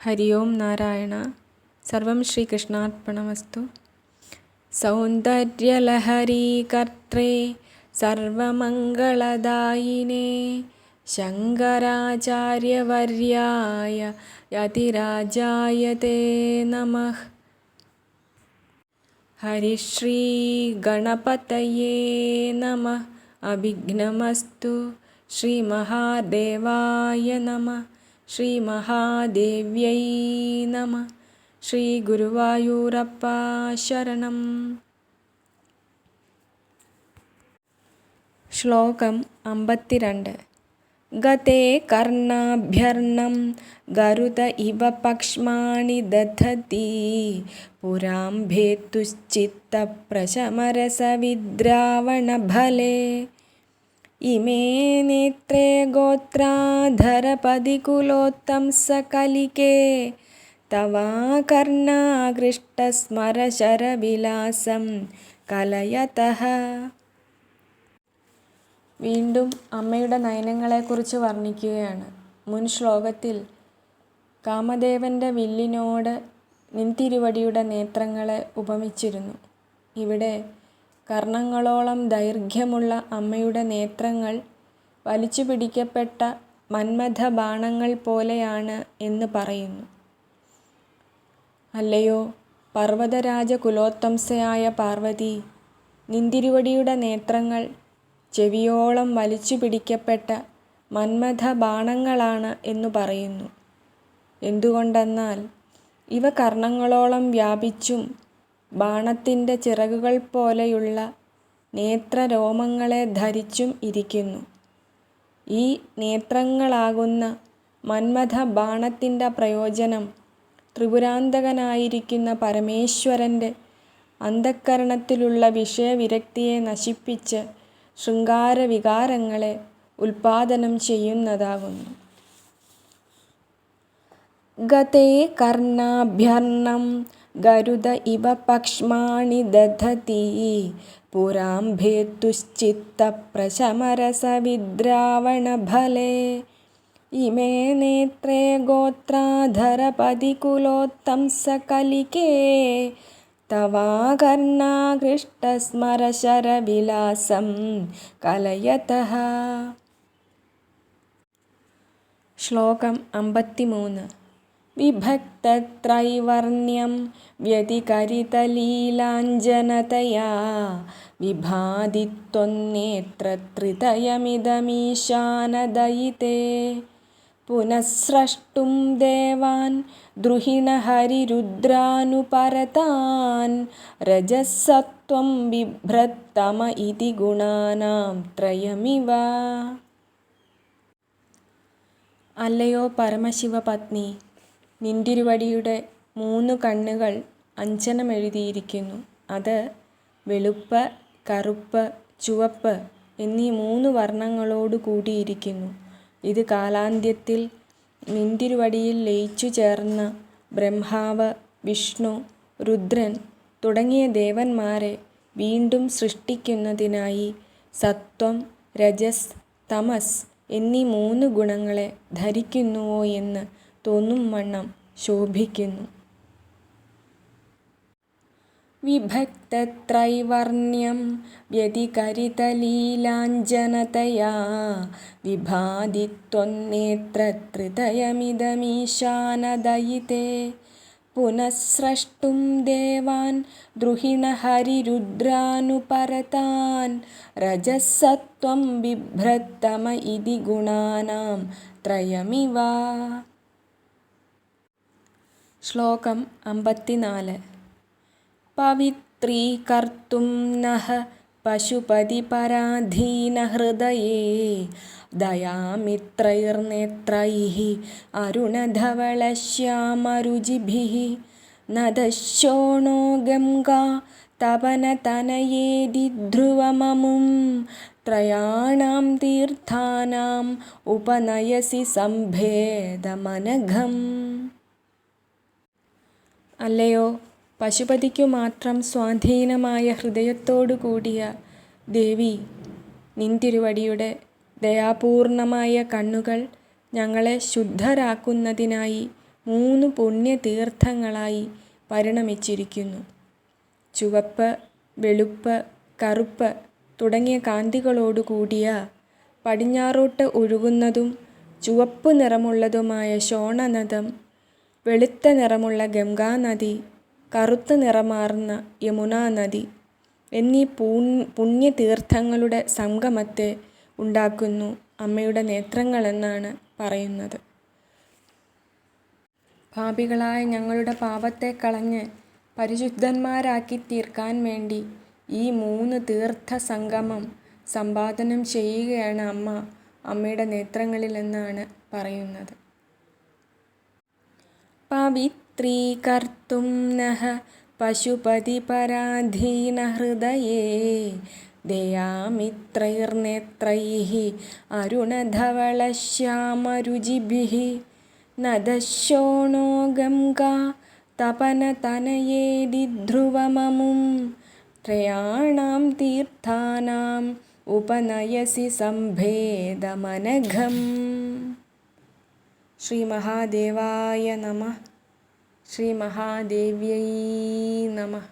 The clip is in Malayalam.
ഹരി ഓം നാരായണ. സർവം ശ്രീകൃഷ്ണാർപ്പണമസ്തു. സൗന്ദര്യലഹരീ കർത്രേ സർവമംഗളദായിനേ ശങ്കരാചാര്യവർയായ യതിരാജായ തേ നമഃ. ഹരിശ്രീ ഗണപതയേ നമഃ. അഭിഘ്നമസ്തു. ശ്രീ മഹാദേവായ നമഃ. ശ്രീ മഹാദേവ്യൈ നമഃ. ശ്രീ ഗുരുവായൂരപ്പ ശരണം. ശ്ലോകം 52. ഗതേ കർണാഭ്യർണം ഗരുത ഇവ പക്ഷ്മാണി ദധതി പുരാം ഭേത്തുശ്ചിത്തപ്രശമരസവിദ്രാവണഫലേ ഇമേ നേത്രേ ഗോത്രാധരപതികുലോത്തംസകലികേ തവാകർണാകൃഷ്ടസ്മരശരവിലാസം കലയതഃ. വീണ്ടും അമ്മയുടെ നയനങ്ങളെക്കുറിച്ച് വർണ്ണിക്കുകയാണ്. മുൻ ശ്ലോകത്തിൽ കാമദേവൻ്റെ വില്ലിനോട് നിൻതിരുവടിയുടെ നേത്രങ്ങളെ ഉപമിച്ചിരുന്നു. ഇവിടെ കർണങ്ങളോളം ദൈർഘ്യമുള്ള അമ്മയുടെ നേത്രങ്ങൾ വലിച്ചു പിടിക്കപ്പെട്ട മന്മഥ ബാണങ്ങൾ പോലെയാണ് എന്ന് പറയുന്നു. അല്ലയോ പർവ്വതരാജ കുലോത്തംസയായ പാർവതി, നിൻതിരുവടിയുടെ നേത്രങ്ങൾ ചെവിയോളം വലിച്ചു പിടിക്കപ്പെട്ട മന്മഥ ബാണങ്ങളാണ് എന്നു പറയുന്നു. എന്തുകൊണ്ടെന്നാൽ ഇവ കർണങ്ങളോളം വ്യാപിച്ചും ബാണത്തിൻ്റെ ചിറകുകൾ പോലെയുള്ള നേത്രരോമങ്ങളെ ധരിച്ചും ഇരിക്കുന്നു. ഈ നേത്രങ്ങളാകുന്ന മന്മഥ ബാണത്തിൻ്റെ പ്രയോജനം ത്രിപുരാന്തകനായിരിക്കുന്ന പരമേശ്വരൻ്റെ അന്തഃകരണത്തിലുള്ള വിഷയവിരക്തിയെ നശിപ്പിച്ച് ശൃംഗാരവികാരങ്ങളെ ഉൽപാദനം ചെയ്യുന്നതാകുന്നു. ഗതേ കർണാഭ്യർണം ഗരുത ഇവ പക്ഷ്മാണി ദധതി പുരാം ഭേത്തുശ്ചിത്തപ്രശമരസവിദ്രാവണഫലേ ഇമേ നേത്രേ ഗോത്രാധരപതികുലോത്തംസകലികേ തവാകർണാകൃഷ്ടസ്മരശരവിലാസം കലയതഃ. ശ്ലോകം 53. വിഭക്തത്രൈവർണ്യം വ്യതികരിതലീലാഞ്ജനതയാ വിഭാതി ത്വന്നേത്രത്രിതയമിദമീശാനദയിതേ പുനഃസ്രഷ്ടും ദേവാൻ ദ്രുഹിണഹരിരുദ്രാനുപരതാൻ രജസ്സത്വം ബിഭ്രത്തമ ഇതി ഗുണാനാം ത്രയമിവ. അല്ലയോ പരമശിവപത്നി, നിൻതിരുവടിയുടെ 3 കണ്ണുകൾ അഞ്ജനമെഴുതിയിരിക്കുന്നു. അത് വെളുപ്പ്, കറുപ്പ്, ചുവപ്പ് എന്നീ 3 വർണ്ണങ്ങളോടു കൂടിയിരിക്കുന്നു. ഇത് കാലാന്ത്യത്തിൽ നിൻതിരുവടിയിൽ ലയിച്ചു ചേർന്ന ബ്രഹ്മാവ്, വിഷ്ണു, രുദ്രൻ തുടങ്ങിയ ദേവന്മാരെ വീണ്ടും സൃഷ്ടിക്കുന്നതിനായി സത്വം, രജസ്, തമസ് എന്നീ 3 ഗുണങ്ങളെ ധരിക്കുന്നുവോ എന്ന് തോന്നും വണ്ണം ശോഭിക്കുന്നു. വിഭക്തത്രൈവർണ്യം വ്യതികരിതലീലാഞ്ജനതയാ വിഭാതി ത്വന്നേത്രത്രിതയമിദമീശാനദയിതേ പുനഃസ്രഷ്ടും ദേവാൻ ദ്രുഹിണഹരിരുദ്രാനുപരതാൻ രജസ്സത്വം ബിഭ്രത്തമ ഇതി ഗുണാനാം ത്രയമിവ. ശ്ലോകം 54. പവിത്രീകർത്തും നഃ പശുപതിപരാധീനഹൃദയേ ദയാമിത്രൈർനേത്രൈഃ അരുണധവളശ്യാമരുചിഭിഃ നദശോണോ ഗംഗാ തപനതനയേതി ധ്രുവമമും ത്രയാണാം തീർത്ഥാനാം ഉപനയസി സംഭേദമനഘം. അല്ലയോ പശുപതിക്കു മാത്രം സ്വാധീനമായ ഹൃദയത്തോടു കൂടിയ ദേവി, നിൻതിരുവടിയുടെ ദയാപൂർണമായ കണ്ണുകൾ ഞങ്ങളെ ശുദ്ധരാക്കുന്നതിനായി 3 പുണ്യതീർത്ഥങ്ങളായി പരിണമിച്ചിരിക്കുന്നു. ചുവപ്പ്, വെളുപ്പ്, കറുപ്പ് തുടങ്ങിയ കാന്തികളോടു കൂടിയ പടിഞ്ഞാറോട്ട് ഒഴുകുന്നതും ചുവപ്പ് നിറമുള്ളതുമായ ശോണനദം, വെളുത്ത നിറമുള്ള ഗംഗാനദി, കറുത്ത നിറമാർന്ന യമുനാനദി എന്നീ പുണ്യതീർത്ഥങ്ങളുടെ സംഗമത്തെ ഉണ്ടാക്കുന്നു അമ്മയുടെ നേത്രങ്ങളെന്നാണ് പറയുന്നത്. പാപികളായ ഞങ്ങളുടെ പാപത്തെ കളഞ്ഞ് പരിശുദ്ധന്മാരാക്കി തീർക്കാൻ വേണ്ടി ഈ 3 തീർത്ഥ സംഗമം സമ്പാദനം ചെയ്യുകയാണ് അമ്മയുടെ നേത്രങ്ങളിലെന്നാണ് പറയുന്നത്. പവിത്രീകർത്തും നഃ പശുപതിപരാധീന ഹൃദയേ ദയാമിത്രൈർനേത്രൈഃ അരുണധവളശ്യാമരുചിഭിഃ നദശോണോ ഗംഗാ തപനതനയേതി ധ്രുവമമും ത്രയാണാം തീർത്ഥാനാം ഉപനയസി സംഭേദമനഘം. ശ്രീ മഹാദേവായ നമഃ. ശ്രീ മഹാദേവ്യൈ നമഃ.